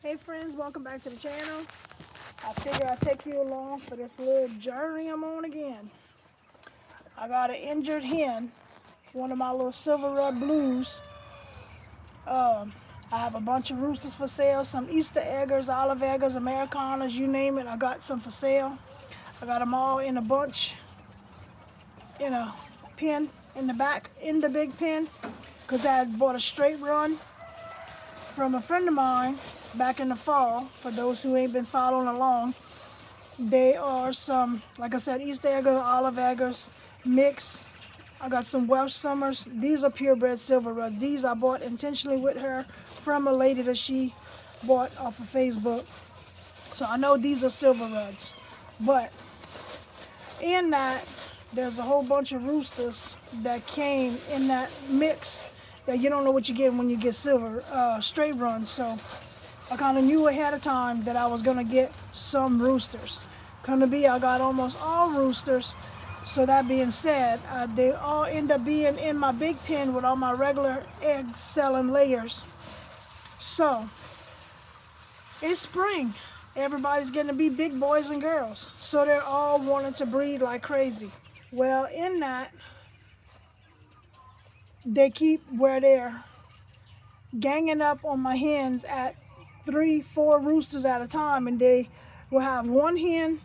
Hey friends, welcome back to the channel. I figure I'd take you along for this little journey I'm on again. I got an injured hen, one of my little silver red blues. I have a bunch of roosters for sale, some Easter eggers, olive eggers, Americanas, you name it. I got some for sale. I got them all in a bunch, in a pen in the back, in the big pen, because I had bought a straight run from a friend of mine back in the fall. For those who ain't been following along, they are some, like I said, East Egger, Olive Eggers, mix. I got some Welsh Summers. These are purebred silver reds. These I bought intentionally with her from a lady that she bought off of Facebook. So I know these are silver reds. But in that, there's a whole bunch of roosters that came in that mix that you don't know what you get when you get silver straight runs. So I kind of knew ahead of time that I was going to get some roosters. Come to be, I got almost all roosters. So that being said, they all end up being in my big pen with all my regular egg selling layers. So it's spring. Everybody's getting to be big boys and girls. So they're all wanting to breed like crazy. Well, in that, they keep where they're ganging up on my hens at 3-4 roosters at a time, and they will have one hen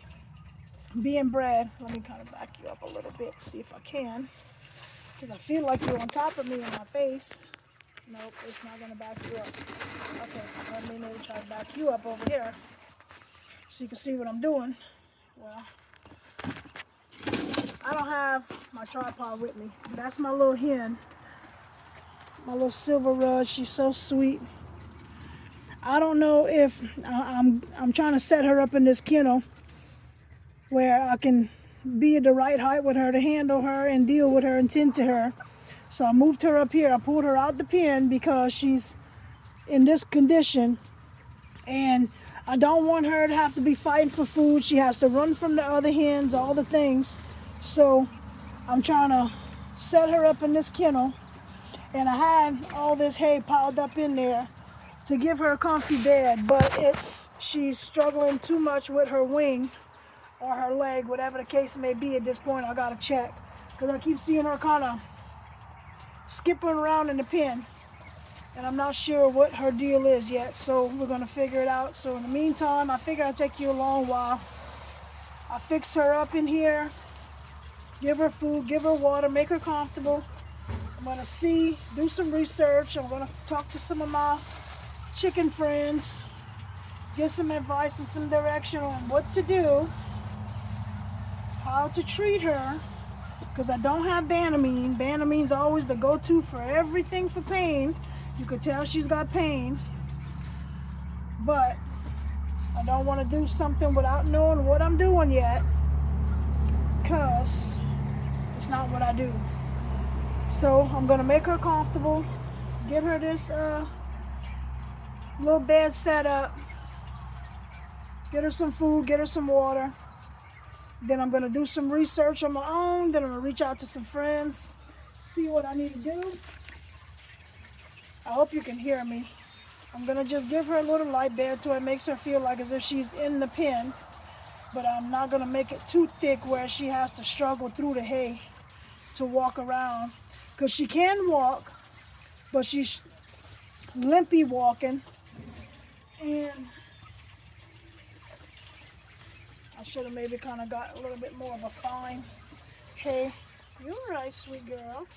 being bred. Let me kind of back you up a little bit, see if I can, because I feel like you're on top of me in my face. Nope, it's not going to back you up. Okay, let me maybe try to back you up over here so you can see what I'm doing. Well, I don't have my tripod with me. That's my little hen, my little silver rud. She's so sweet. I don't know if I'm trying to set her up in this kennel where I can be at the right height with her to handle her and deal with her and tend to her. So I moved her up here. I pulled her out the pen because she's in this condition, and I don't want her to have to be fighting for food. She has to run from the other hens, all the things. So I'm trying to set her up in this kennel, and I had all this hay piled up in there to give her a comfy bed, but she's struggling too much with her wing or her leg, whatever the case may be. At this point, I gotta check, because I keep seeing her kind of skipping around in the pen, and I'm not sure what her deal is yet, so we're gonna figure it out. So in the meantime, I figure I'll take you along while I fix her up in here, give her food, give her water, make her comfortable. I'm gonna do some research. I'm gonna talk to some of my chicken friends, get some advice and some direction on what to do, how to treat her, because I don't have Banamine. Banamine's always the go-to for everything for pain. You could tell she's got pain, but I don't want to do something without knowing what I'm doing yet, because it's not what I do. So I'm gonna make her comfortable, get her this little bed set up, get her some food, get her some water. Then I'm going to do some research on my own. Then I'm going to reach out to some friends, see what I need to do. I hope you can hear me. I'm going to just give her a little light bed so it makes her feel like as if she's in the pen. But I'm not going to make it too thick where she has to struggle through the hay to walk around. Because she can walk, but she's limpy walking. And I should have maybe kind of got a little bit more of a fine hay. You're right, sweet girl.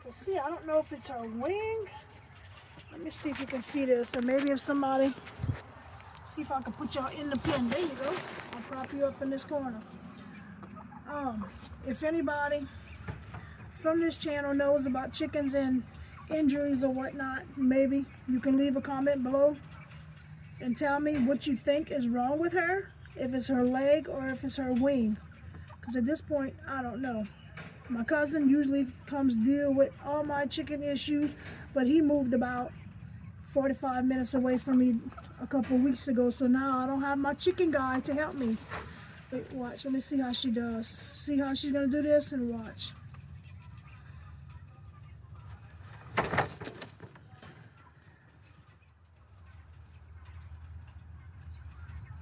Let's see, I don't know if it's her wing. Let me see if you can see this, or maybe if somebody, see if I can put y'all in the pen. There you go. I'll prop you up in this corner. If anybody from this channel knows about chickens and injuries or whatnot, maybe you can leave a comment below and tell me what you think is wrong with her, if it's her leg or if it's her wing, because at this point I don't know. My cousin usually comes deal with all my chicken issues, but he moved about 45 minutes away from me a couple weeks ago, so now I don't have my chicken guy to help me. Wait, watch, let me see how she does. See how she's gonna do this, and watch.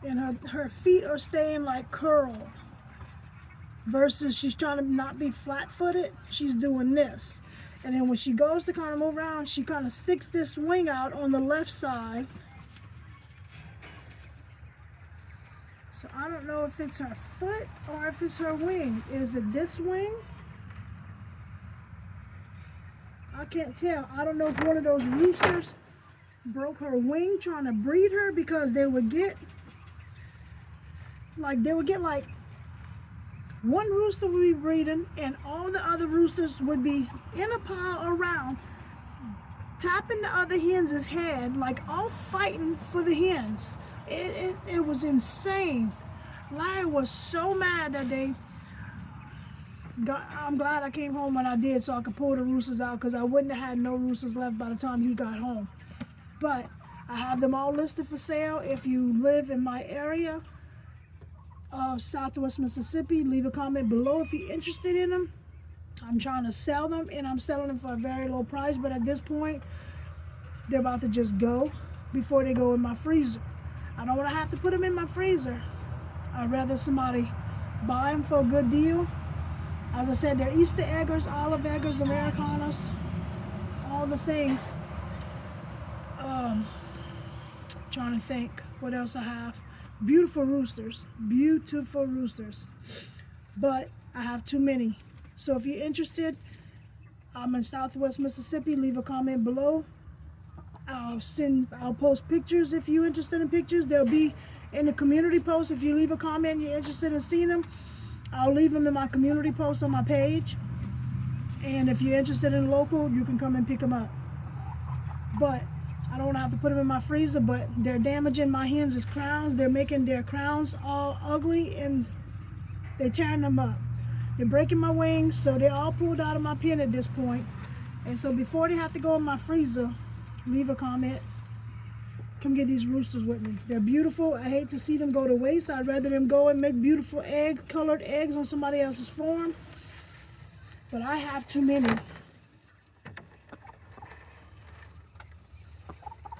and her feet are staying like curled. Versus she's trying to not be flat-footed, she's doing this. And then when she goes to kind of move around, she kind of sticks this wing out on the left side. So I don't know if it's her foot or if it's her wing. Is it this wing? I can't tell. I don't know if one of those roosters broke her wing trying to breed her, because they would get like one rooster would be breeding and all the other roosters would be in a pile around, tapping the other hens' head, like all fighting for the hens. It was insane. Larry was so mad that day. I'm glad I came home when I did, so I could pull the roosters out, because I wouldn't have had no roosters left by the time he got home. But I have them all listed for sale. If you live in my area of Southwest Mississippi, leave a comment below if you're interested in them. I'm trying to sell them, and I'm selling them for a very low price, but at this point they're about to just go before they go in my freezer. I don't want to have to put them in my freezer. I'd rather somebody buy them for a good deal. As I said, they're Easter eggers, olive eggers, Americanas, all the things. Trying to think what else I have. Beautiful roosters, but I have too many. So if you're interested, I'm in Southwest Mississippi. Leave a comment below. I'll post pictures if you're interested in pictures. They'll be in the community post. If you leave a comment and you're interested in seeing them, I'll leave them in my community post on my page. And if you're interested in local, you can come and pick them up. But I don't want to have to put them in my freezer, but they're damaging my hens' crowns. They're making their crowns all ugly, and they're tearing them up. They're breaking my wings, so they're all pulled out of my pen at this point. And so before they have to go in my freezer, leave a comment. Come get these roosters with me. They're beautiful. I hate to see them go to waste. I'd rather them go and make beautiful colored eggs on somebody else's farm. But I have too many.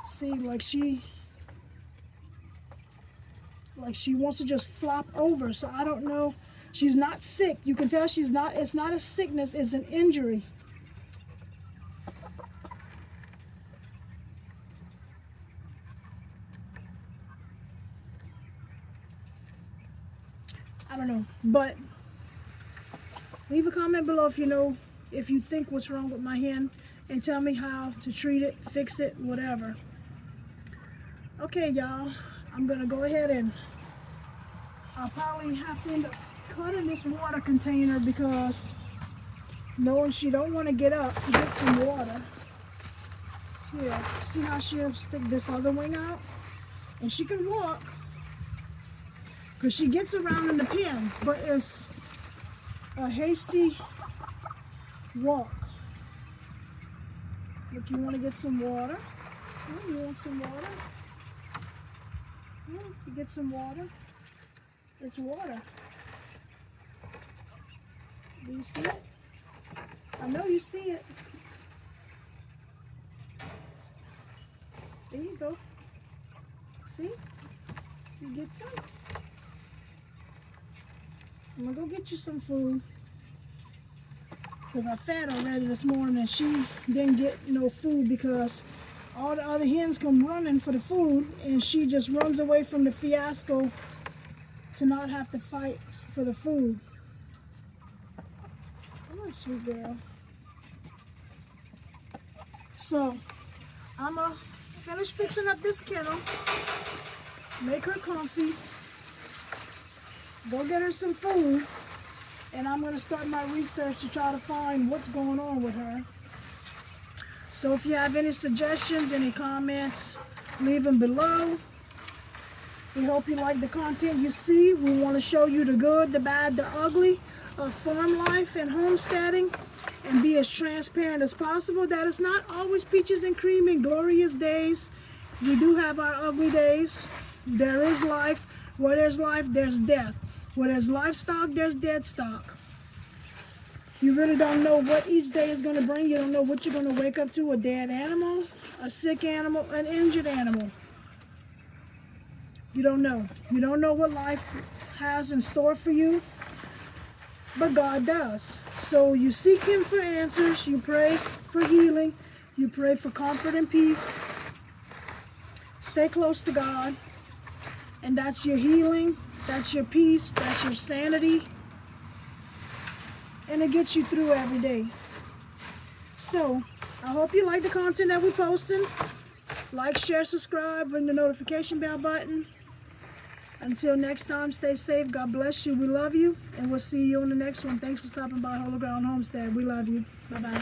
See, like she wants to just flop over. So I don't know. She's not sick. You can tell she's not. It's not a sickness. It's an injury. I don't know, but leave a comment below if you know, if you think what's wrong with my hen, and tell me how to treat it, fix it, whatever. Okay, y'all, I'm gonna go ahead and I'll probably have to end up cutting this water container, because knowing she don't want to get up to get some water. Here, see how she'll stick this other wing out? And she can walk, because she gets around in the pen, but it's a hasty walk. Look, you want to get some water? Oh, you want some water? Oh, you get some water? It's water. Do you see it? I know you see it. There you go. See? You get some? I'm gonna go get you some food, because I fed already this morning and she didn't get no food, because all the other hens come running for the food and she just runs away from the fiasco to not have to fight for the food. Come on, sweet girl. So I'm gonna finish fixing up this kennel, make her comfy, go get her some food, and I'm going to start my research to try to find what's going on with her. So if you have any suggestions, any comments, leave them below. We hope you like the content you see. We want to show you the good, the bad, the ugly of farm life and homesteading, and be as transparent as possible that it's not always peaches and cream and glorious days. We do have our ugly days. There is life. Where there's life, there's death. Where there's livestock, there's dead stock. You really don't know what each day is going to bring. You don't know what you're going to wake up to: a dead animal, a sick animal, an injured animal. You don't know. You don't know what life has in store for you, but God does. So you seek Him for answers. You pray for healing. You pray for comfort and peace. Stay close to God. And that's your healing. That's your peace. That's your sanity. And it gets you through every day. So, I hope you like the content that we're posting. Like, share, subscribe, ring the notification bell button. Until next time, stay safe. God bless you. We love you. And we'll see you on the next one. Thanks for stopping by Holy Ground Homestead. We love you. Bye-bye.